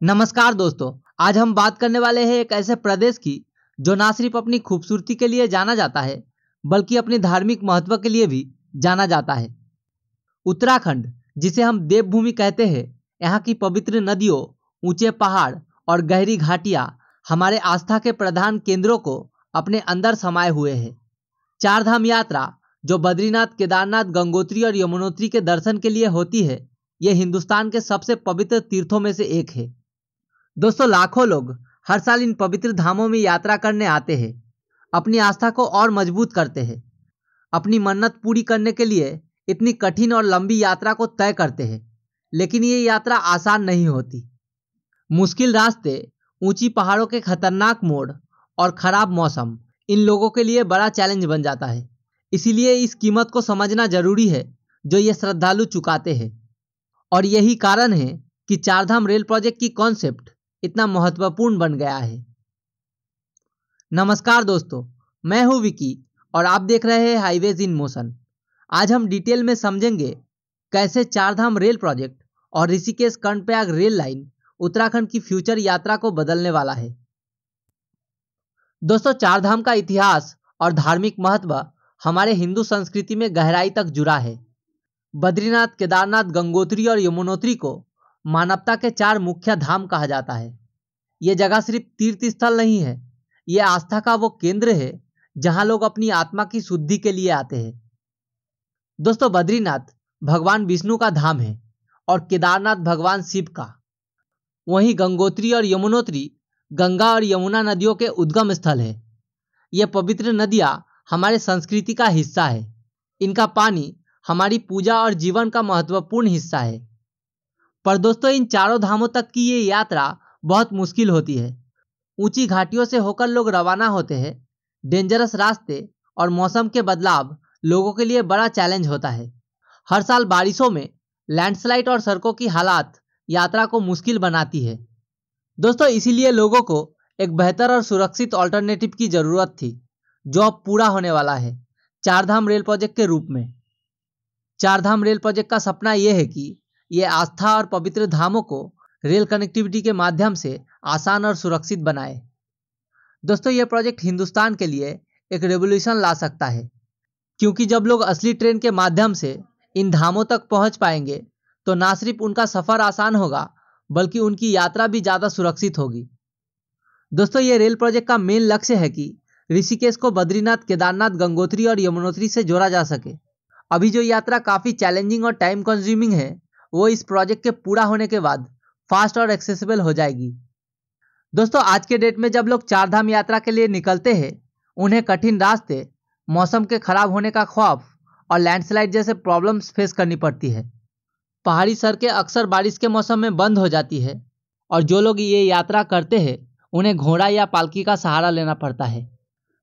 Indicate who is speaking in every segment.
Speaker 1: नमस्कार दोस्तों, आज हम बात करने वाले हैं एक ऐसे प्रदेश की जो ना सिर्फ अपनी खूबसूरती के लिए जाना जाता है बल्कि अपने धार्मिक महत्व के लिए भी जाना जाता है। उत्तराखंड, जिसे हम देवभूमि कहते हैं, यहाँ की पवित्र नदियों, ऊंचे पहाड़ और गहरी घाटियाँ हमारे आस्था के प्रधान केंद्रों को अपने अंदर समाये हुए हैं। चार धाम यात्रा जो बद्रीनाथ, केदारनाथ, गंगोत्री और यमुनोत्री के दर्शन के लिए होती है, ये हिंदुस्तान के सबसे पवित्र तीर्थों में से एक है। दोस्तों, लाखों लोग हर साल इन पवित्र धामों में यात्रा करने आते हैं, अपनी आस्था को और मजबूत करते हैं, अपनी मन्नत पूरी करने के लिए इतनी कठिन और लंबी यात्रा को तय करते हैं। लेकिन ये यात्रा आसान नहीं होती। मुश्किल रास्ते, ऊंची पहाड़ों के खतरनाक मोड़ और खराब मौसम इन लोगों के लिए बड़ा चैलेंज बन जाता है। इसीलिए इस कीमत को समझना जरूरी है जो ये श्रद्धालु चुकाते हैं। और यही कारण है कि चारधाम रेल प्रोजेक्ट की कॉन्सेप्ट इतना महत्वपूर्ण बन गया है। नमस्कार दोस्तों, मैं हूं विकी और आप देख रहे हैं हाईवेज इन मोशन। आज हम डिटेल में समझेंगे कैसे चारधाम रेल प्रोजेक्ट और ऋषिकेश कर्णप्रयाग रेल लाइन उत्तराखंड की फ्यूचर यात्रा को बदलने वाला है। दोस्तों, चारधाम का इतिहास और धार्मिक महत्व हमारे हिंदू संस्कृति में गहराई तक जुड़ा है। बद्रीनाथ, केदारनाथ, गंगोत्री और यमुनोत्री को मानवता के चार मुख्य धाम कहा जाता है। ये जगह सिर्फ तीर्थ स्थल नहीं है, ये आस्था का वो केंद्र है जहां लोग अपनी आत्मा की शुद्धि के लिए आते हैं। दोस्तों, बद्रीनाथ भगवान विष्णु का धाम है और केदारनाथ भगवान शिव का। वहीं गंगोत्री और यमुनोत्री गंगा और यमुना नदियों के उद्गम स्थल है। ये पवित्र नदियां हमारे संस्कृति का हिस्सा है। इनका पानी हमारी पूजा और जीवन का महत्वपूर्ण हिस्सा है। पर दोस्तों, इन चारों धामों तक की ये यात्रा बहुत मुश्किल होती है। ऊंची घाटियों से होकर लोग रवाना होते हैं। डेंजरस रास्ते और मौसम के बदलाव लोगों के लिए बड़ा चैलेंज होता है। हर साल बारिशों में लैंडस्लाइड और सड़कों की हालात यात्रा को मुश्किल बनाती है। दोस्तों, इसीलिए लोगों को एक बेहतर और सुरक्षित ऑल्टरनेटिव की जरूरत थी, जो अब पूरा होने वाला है चारधाम रेल प्रोजेक्ट के रूप में। चारधाम रेल प्रोजेक्ट का सपना यह है कि ये आस्था और पवित्र धामों को रेल कनेक्टिविटी के माध्यम से आसान और सुरक्षित बनाए। दोस्तों, ये प्रोजेक्ट हिंदुस्तान के लिए एक रेवोल्यूशन ला सकता है, क्योंकि जब लोग असली ट्रेन के माध्यम से इन धामों तक पहुंच पाएंगे तो ना सिर्फ उनका सफर आसान होगा बल्कि उनकी यात्रा भी ज़्यादा सुरक्षित होगी। दोस्तों, ये रेल प्रोजेक्ट का मेन लक्ष्य है कि ऋषिकेश को बद्रीनाथ, केदारनाथ, गंगोत्री और यमुनोत्री से जोड़ा जा सके। अभी जो यात्रा काफ़ी चैलेंजिंग और टाइम कंज्यूमिंग है, वो इस प्रोजेक्ट के पूरा होने के बाद फास्ट और एक्सेसिबल हो जाएगी। दोस्तों, आज के डेट में जब लोग चारधाम यात्रा के लिए निकलते हैं, उन्हें कठिन रास्ते, मौसम के खराब होने का खौफ और लैंडस्लाइड जैसे प्रॉब्लम्स फेस करनी पड़ती है। पहाड़ी सड़कें अक्सर बारिश के मौसम में बंद हो जाती है और जो लोग ये यात्रा करते हैं उन्हें घोड़ा या पालकी का सहारा लेना पड़ता है।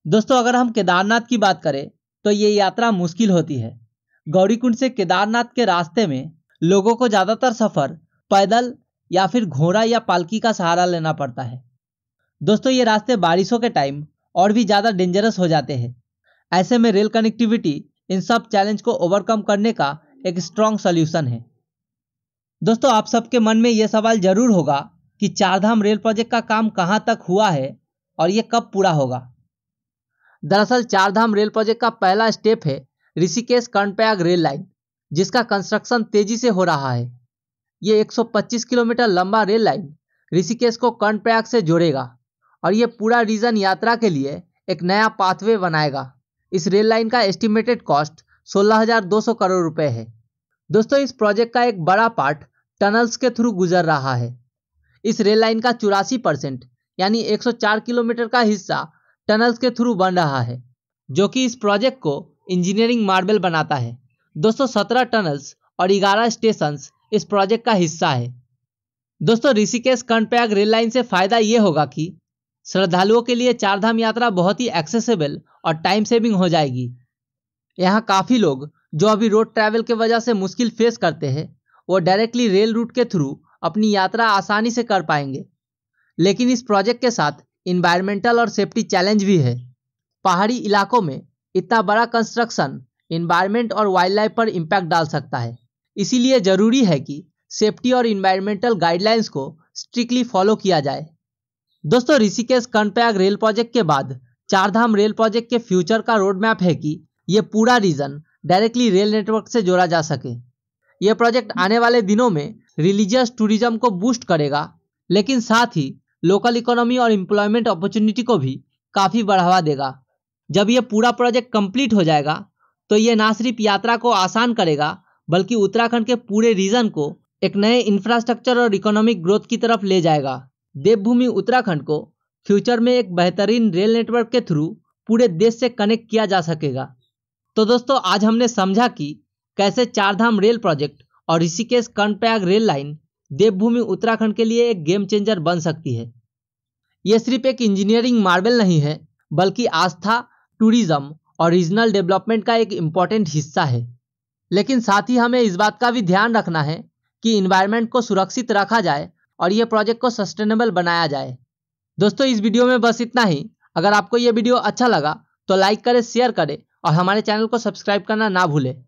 Speaker 1: दोस्तों, अगर हम केदारनाथ की बात करें तो ये यात्रा मुश्किल होती है। गौरीकुंड से केदारनाथ के रास्ते में लोगों को ज़्यादातर सफ़र पैदल या फिर घोड़ा या पालकी का सहारा लेना पड़ता है। दोस्तों, ये रास्ते बारिशों के टाइम और भी ज़्यादा डेंजरस हो जाते हैं। ऐसे में रेल कनेक्टिविटी इन सब चैलेंज को ओवरकम करने का एक स्ट्रॉन्ग सॉल्यूशन है। दोस्तों, आप सबके मन में ये सवाल जरूर होगा कि चारधाम रेल प्रोजेक्ट का काम कहाँ तक हुआ है और ये कब पूरा होगा। दरअसल चारधाम रेल प्रोजेक्ट का पहला स्टेप है ऋषिकेश कर्णप्रयाग रेल लाइन, जिसका कंस्ट्रक्शन तेजी से हो रहा है। ये 125 किलोमीटर लंबा रेल लाइन ऋषिकेश को कर्णप्रयाग से जोड़ेगा और ये पूरा रीजन यात्रा के लिए एक नया पाथवे बनाएगा। इस रेल लाइन का एस्टिमेटेड कॉस्ट 16,200 करोड़ रुपए है। दोस्तों, इस प्रोजेक्ट का एक बड़ा पार्ट टनल्स के थ्रू गुजर रहा है। इस रेल लाइन का 84% यानी 104 किलोमीटर का हिस्सा टनल्स के थ्रू बन रहा है, जो कि इस प्रोजेक्ट को इंजीनियरिंग मार्बल बनाता है। दोस्तों, 17 टनल्स और 11 स्टेशंस इस प्रोजेक्ट का हिस्सा है। दोस्तों, ऋषिकेश कर्णप्रयाग रेल लाइन से फायदा ये होगा कि श्रद्धालुओं के लिए चारधाम यात्रा बहुत ही एक्सेसिबल और टाइम सेविंग हो जाएगी। यहाँ काफ़ी लोग जो अभी रोड ट्रैवल के वजह से मुश्किल फेस करते हैं, वो डायरेक्टली रेल रूट के थ्रू अपनी यात्रा आसानी से कर पाएंगे। लेकिन इस प्रोजेक्ट के साथ इन्वायरमेंटल और सेफ्टी चैलेंज भी है। पहाड़ी इलाकों में इतना बड़ा कंस्ट्रक्शन इन्वायरमेंट और वाइल्ड लाइफ पर इम्पैक्ट डाल सकता है। इसीलिए ज़रूरी है कि सेफ्टी और इन्वायरमेंटल गाइडलाइंस को स्ट्रिक्टली फॉलो किया जाए। दोस्तों, ऋषिकेश कर्णप्रयाग रेल प्रोजेक्ट के बाद चारधाम रेल प्रोजेक्ट के फ्यूचर का रोड मैप है कि ये पूरा रीजन डायरेक्टली रेल नेटवर्क से जोड़ा जा सके। यह प्रोजेक्ट आने वाले दिनों में रिलीजियस टूरिज्म को बूस्ट करेगा, लेकिन साथ ही लोकल इकोनॉमी और एम्प्लॉयमेंट अपॉर्चुनिटी को भी काफ़ी बढ़ावा देगा। जब यह पूरा प्रोजेक्ट कंप्लीट हो जाएगा तो ये ना सिर्फ यात्रा को आसान करेगा बल्कि उत्तराखंड के पूरे रीजन को एक नए इंफ्रास्ट्रक्चर और इकोनॉमिक ग्रोथ की तरफ ले जाएगा। देवभूमि उत्तराखंड को फ्यूचर में एक बेहतरीन रेल नेटवर्क के थ्रू पूरे देश से कनेक्ट किया जा सकेगा। तो दोस्तों, आज हमने समझा कि कैसे चारधाम रेल प्रोजेक्ट और ऋषिकेश कर्णप्रयाग रेल लाइन देवभूमि उत्तराखंड के लिए एक गेम चेंजर बन सकती है। यह सिर्फ एक इंजीनियरिंग मार्वल नहीं है बल्कि आस्था, टूरिज्म और रीजनल डेवलपमेंट का एक इम्पॉर्टेंट हिस्सा है। लेकिन साथ ही हमें इस बात का भी ध्यान रखना है कि इन्वायरमेंट को सुरक्षित रखा जाए और ये प्रोजेक्ट को सस्टेनेबल बनाया जाए। दोस्तों, इस वीडियो में बस इतना ही। अगर आपको ये वीडियो अच्छा लगा तो लाइक करें, शेयर करें और हमारे चैनल को सब्सक्राइब करना ना भूलें।